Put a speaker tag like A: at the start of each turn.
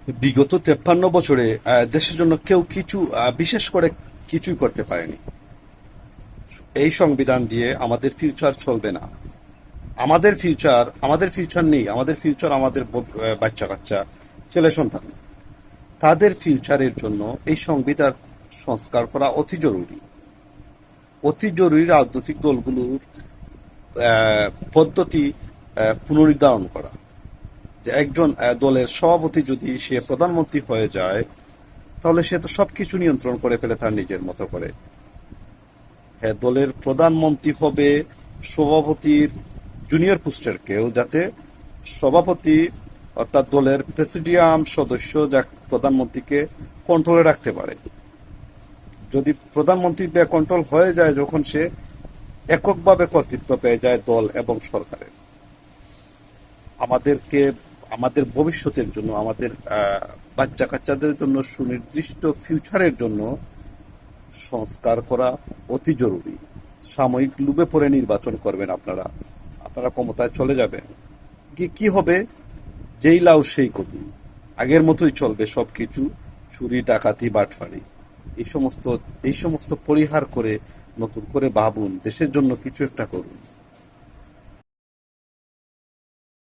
A: বিগত 53 বছরে দেশের জন্য কেউ কিছু বিশেষ করে কিছুই করতে পারেনি। এই সংবিধান দিয়ে আমাদের ফিউচার চলবে না। আমাদের ফিউচার নেই। আমাদের ফিউচার আমাদের বাচ্চা কাচ্চা, ছেলে সন্তান, তাদের ফিউচারের জন্য এই সংবিধান সংস্কার করা অতি জরুরি। অতি জরুরি রাজনৈতিক দলগুলোর পদ্ধতি পুনর্নির্ধারণ করা। যে একজন দলের সভাপতি যদি সে প্রধানমন্ত্রী হয়ে যায়, তাহলে সে তো সবকিছু নিয়ন্ত্রণ করে ফেলে তার নিজের মতো করে। হ্যাঁ, দলের প্রধানমন্ত্রী হবে সভাপতির জুনিয়র পোস্টের কেউ, যাতে সভাপতি অর্থাৎ দলের প্রেসিডিয়াম সদস্য যা প্রধানমন্ত্রীকে কন্ট্রোলে রাখতে পারে। যদি প্রধানমন্ত্রী কন্ট্রোল হয়ে যায়, যখন সে এককভাবে কর্তৃত্ব পেয়ে যায় দল এবং সরকারের। আমাদেরকে আমাদের ভবিষ্যতের জন্য, আমাদের বাচ্চা কাচ্চাদের জন্য সুনির্দিষ্ট ফিউচারের জন্য সংস্কার করা অতি জরুরি। সাময়িক লোভে পড়ে নির্বাচন করবেন আপনারা, আপনারা ক্ষমতায় চলে যাবেন, কি হবে? যেই লাউ সেই কদু। আগের মতোই চলবে সবকিছু, চুরি ডাকাতি বাটফারি। এই সমস্ত এই সমস্ত পরিহার করে নতুন করে ভাবুন, দেশের জন্য কিছু একটা করুন।